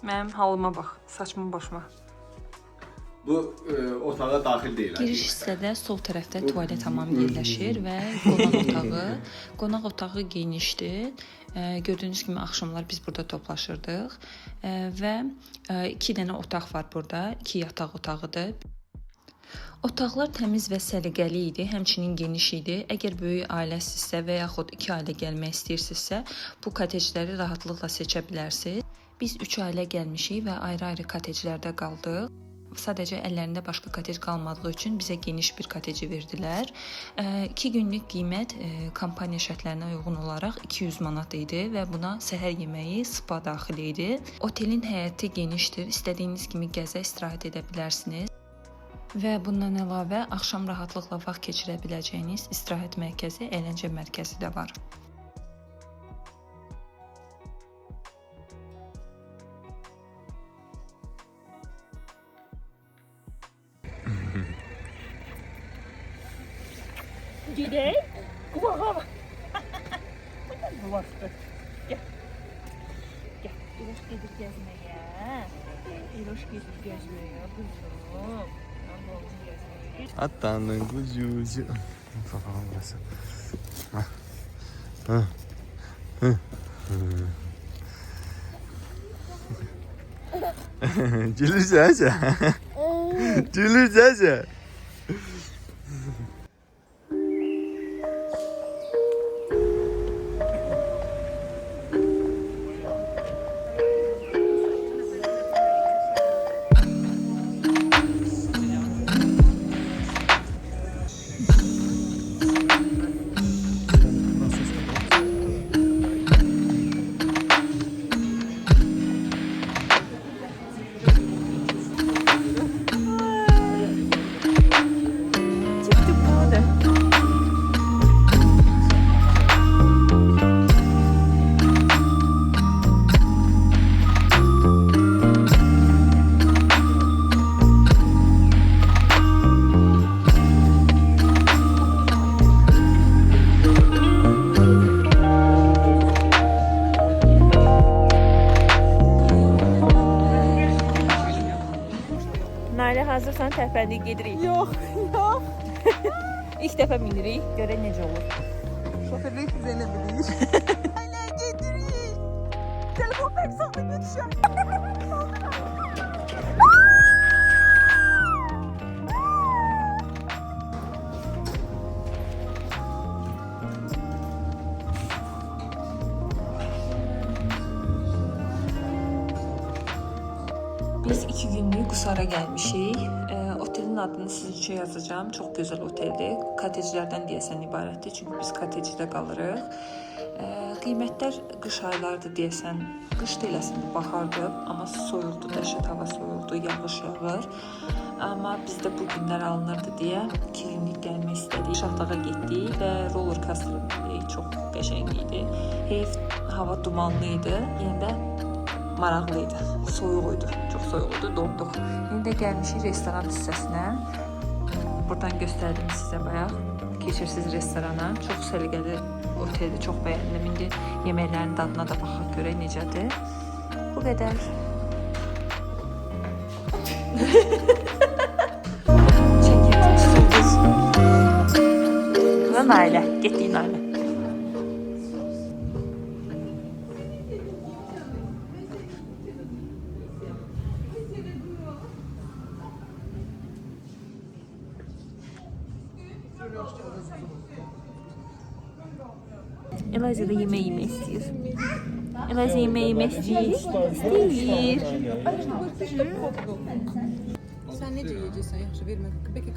Mənim halıma bax, saçma başıma. Bu otağa daxil deyil. Giriş hissədə sol tərəfdə tualet hamam yerləşir və qonaq otağı genişdir. Gördüyünüz kimi axşamlar biz burada toplaşırdıq və 2 dənə otaq var burada, 2 yataq otağıdır. Otaqlar təmiz və səliqəli idi, həmçinin geniş idi. Əgər böyük ailəsinizsə və yaxud 2 ailə gəlmək istəyirsinizsə, bu kotecləri rahatlıqla seçə bilərsiniz. Biz 3 ailə gəlmişik və ayrı-ayrı koteclərdə qaldıq. Sadəcə əllərində başqa kotec qalmadığı üçün bizə geniş bir koteci verdilər. 2 günlük qiymət kampaniya şərtlərinə uyğun olaraq 200 manat idi və buna səhər yeməyi, spa daxil idi. Otelin həyəti genişdir, istədiyiniz kimi gəzə, istirahət edə bilərsiniz. Və bundan əlavə axşam rahatlıqla vaxt keçirə biləcəyiniz istirahət mərkəzi, əyləncə mərkəzi də var. Gidey, qulağa bak. Bulaşdı. Gel. Gel. İloş gedir gezmeye. İloş gedir gezmeye. Kuzum. Allah'ım gezmeye. Atanın kuzucu. Kafam burası. Gülürsene. Gülürsene. Hazırsan təpədik gedirik. Yox, yox. İlk dəfə minirik, görək necə olur. Şoförlük Zeynə bilir. Ailə gedirik. Telefon pek saldı düşər. Biz 2 günlük Qusara gəlmişik. Otelin adını sizin üçün yazacağım. Çox gözəl oteldir. Koteclərdən deyəsən ibarətdir. Çünki biz kotecdə qalırıq. Qiymətlər qış aylardır deyəsən. Qış deyil əslində, bahardır. Amma soyuqdur, dəhşət hava soyuqdur, yağış yağır. Amma bizdə bu günlər alınırdı deyə 2 günlük gəlmək istədik. Şahtağa getdik və roller coaster çox qəşəng idi. Heyf hava dumanlı idi. Yenə də maraqlı idi. Soyuq idi. Çox soyuq idi. Donduq. İndi də gəlmişik restoran hissəsinə. Buradan göstərdim sizə bayaq. Keçirsiniz restorana. Çox səliqəli oteldir. Çox bəyəndim. İndi yeməklərin dadına da baxaq görək necədir. Bu qədər. da Nailə. Getdik Nailə. Eliza da yemək yemək istəyir. Eliza yemək yemək istəyir. İstəyir. Sən necə yeyəcəksən? Yaxşı, vermə. Bəlkə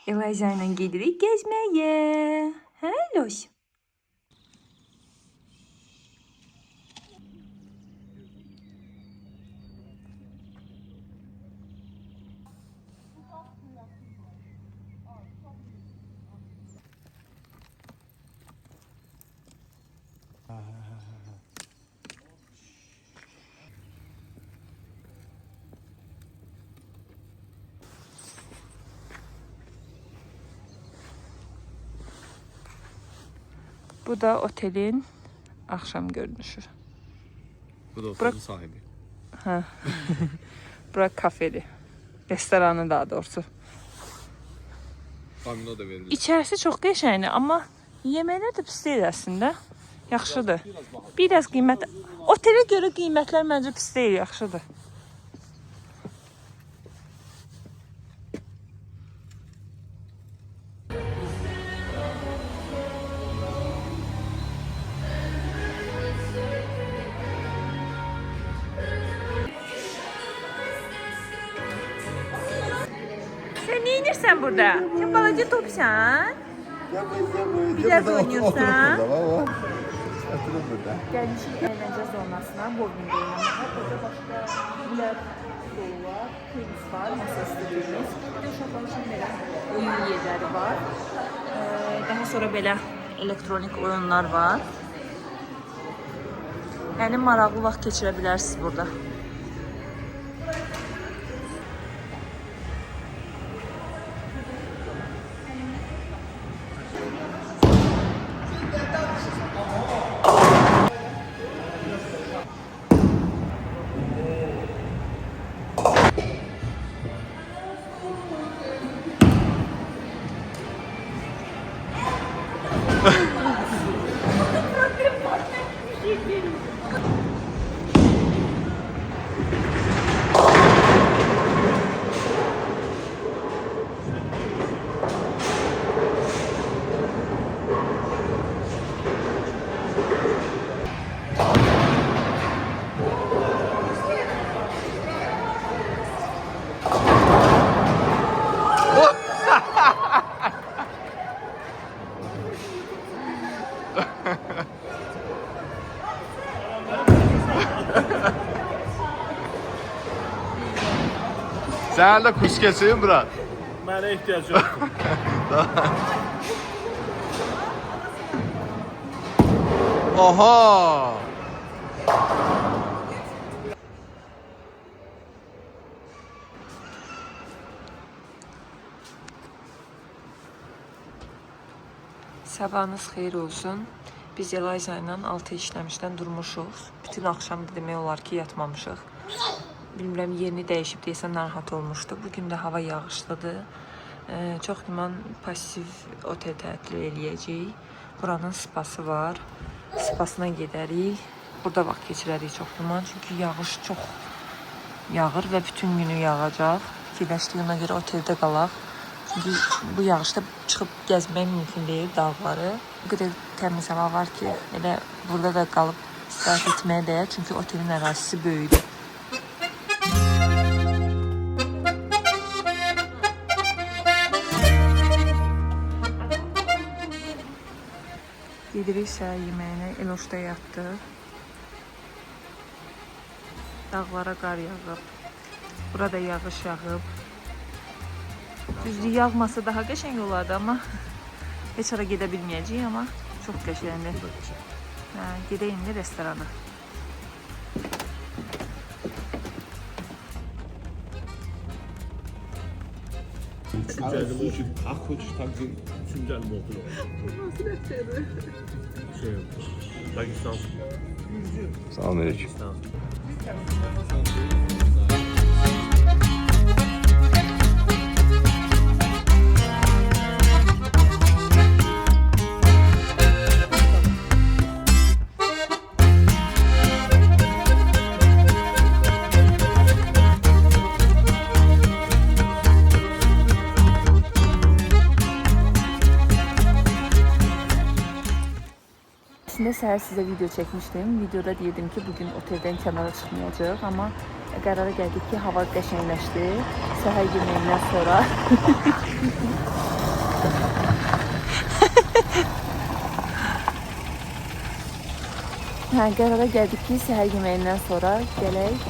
Eliza ilə gedirik gəzməyə. Hə, Loş? Bu da otelin axşam görünüşü. Bu da otelin sahibi. Hə. Bura kafedir. Restoranı daha doğrusu. Famino da verilir. İçərisi çox qəşəngdir, amma yeməklər də pis deyil əslində. Yaxşıdır. Biraz qiymət otelə görə qiymətlər məncə pis deyil, yaxşıdır. Sən nə edirsən burada? Sən balaca topsan? Biraz oynuyorsan. Oturun burada. Gəlmişik əyləncə zonasına, bowling oynamağa. Burada başqa bilet stolu var, tenis var, masası tenis. Bir də uşaqlar üçün belə oyun yerləri var. Daha sonra belə elektronik oyunlar var. Yəni maraqlı vaxt keçirə bilərsiniz burada. Sen de kuş keseyim bırak. Mənə ehtiyac yox. Oha! Sabahınız xeyir olsun. Biz Eliza ilə 6 işləmişdən durmuşuq. Bütün axşam demək olar ki, yatmamışıq. Bilmirəm, yerini dəyişib deyəsən narahat olmuşdu. Bugün də hava yağışlıdır. Çox güman pasiv otel tətili eləyəcəyik. Buranın spası var. Spasına gedərik. Burada vaxt keçirərik çox güman. Çünki yağış çox yağır və bütün günü yağacaq. Fikirləşdik, ona görə oteldə qalaq. Çünki bu yağışda çıxıb gəzmək mümkün deyil dağları. Bu qədər təmiz hava var ki, elə burada da qalıb istirahət etməyə dəyər. Çünki otelin ərazisi böyükdür. Gedirik səhər yeməyinə, Eloşda yatdıq. Dağlara qar yağıb. Burada yağış yağıb. Düzdür, yağmasa daha qəşəng olardı, amma heç ara gedə bilməyəcəyik, amma çox qəşəngdir. Gedək indi restorana. Çünkü Akkoç taksi Sünger motor. Şey, Pakistan. Selamünaleyküm. Pakistan. səhər sizə video çəkmişdim. Videoda deyirdim ki, bugün oteldən kənara çıxmayacağıq, amma qərara gəldik ki, hava qəşəngləşdi. Səhər yeməyindən sonra qərara gəldik ki, səhər yeməyindən sonra gələk.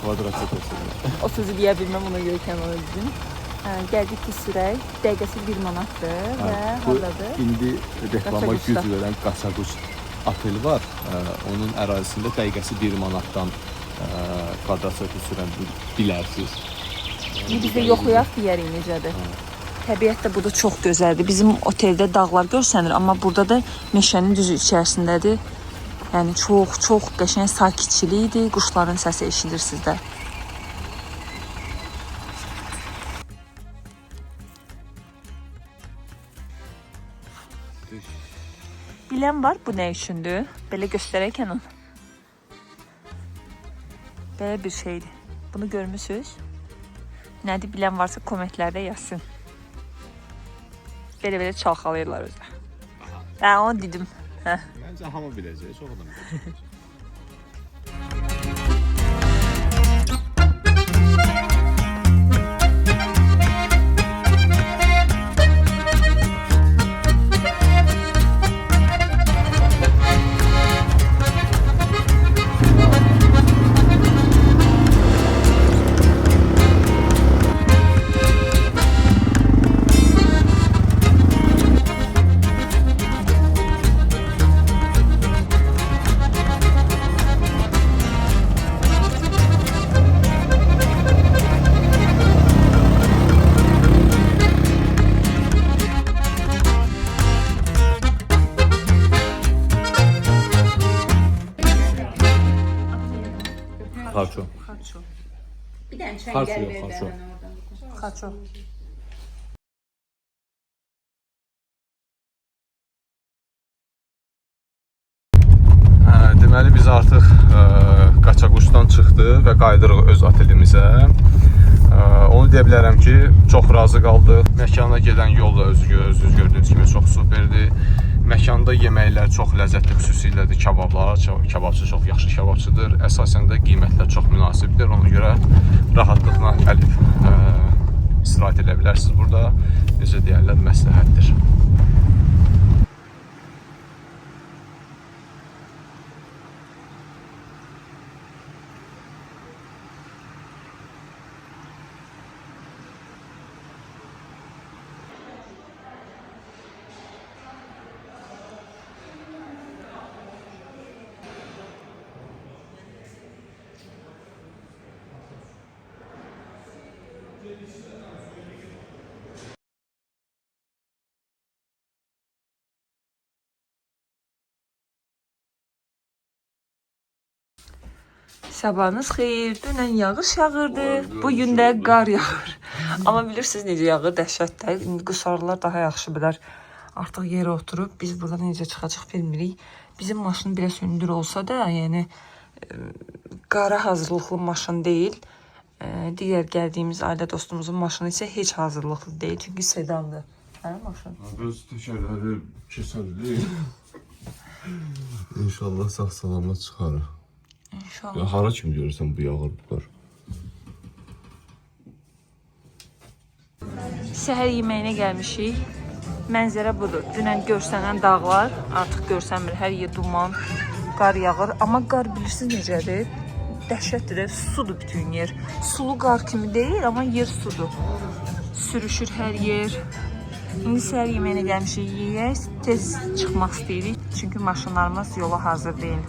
Kvadrat olsun. O sözü deyə bilməm, ona görə kənara dedim. Gəldik ki, sürək. Dəqiqəsi 1 manatdır və hardadır? İndi reklama Qaçaquçda. güc verən Qaçaquç oteli var. Onun ərazisində dəqiqəsi 1 manatdan kvadrat sürən bilərsiniz. Biz də yoxlayaq deyərik necədir. Təbiət də burada çox gözəldir. Bizim oteldə dağlar görsənir, amma burada da meşənin düzü içərisindədir. Yəni çox qəşəng sakitçilikdir. Quşların səsi eşidirsiniz də. Bilən var bu nə üçündür? Belə göstərərkən onu. Belə bir şeydir. Bunu görmüsünüz? Nədir bilən varsa kommentlərdə yazsın. Belə çalxalayırlar özü. Onu dedim. Məncə hamı biləcək, çox adam biləcək. Xarço. Bir dənə çəngəl Xarço ver yox, də xarço. mən oradan. Xaço. Deməli biz artıq Qaçaquşdan çıxdıq və qayıdırıq öz otelimizə. Onu deyə bilərəm ki, çox razı qaldıq. Məkana gedən yol da özünüz gördüyünüz kimi çox superdir. Məkanda yeməklər çox ləzzətli, xüsusilə də kabablar. Kababçı çox yaxşı kababçıdır. Əsasən də qiymətlər çox münasibdir. Ona görə rahatlıqla gəlib istirahət edə bilərsiniz burada. Necə deyərlər, məsləhətdir. Sabahınız xeyir. Dünən yağış yağırdı. Bugün də qar yağır. Amma bilirsiniz necə yağır, dəhşətdir. İndi qusarlar daha yaxşı bilər. Artıq yerə oturub biz buradan necə çıxacaq bilmirik. Bizim maşın biraz hündür olsa da, yəni qara hazırlıqlı maşın deyil. Digər gəldiyimiz ailə dostumuzun maşını isə heç hazırlıqlı deyil. Çünki sedandır. Hə, maşın? Öz təkərləri keçərli. İnşallah sağ-salamat çıxarır. İnşallah. Hara kimi görürsən bu yağır bu qar? Səhər yeməyinə gəlmişik. Mənzərə budur. Dünən görsənən dağlar artıq görsənmir. Hər yer duman, qar yağır. Amma qar bilirsiniz necədir? Dəhşətdir də, sudur bütün yer. Sulu qar kimi deyil, amma yer sudur. Sürüşür hər yer. İndi səhər yeməyinə gəlmişik, yeyək. Tez çıxmaq istəyirik. Çünki maşınlarımız yola hazır deyil.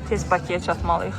Tez Bakıya çatmalıyıq.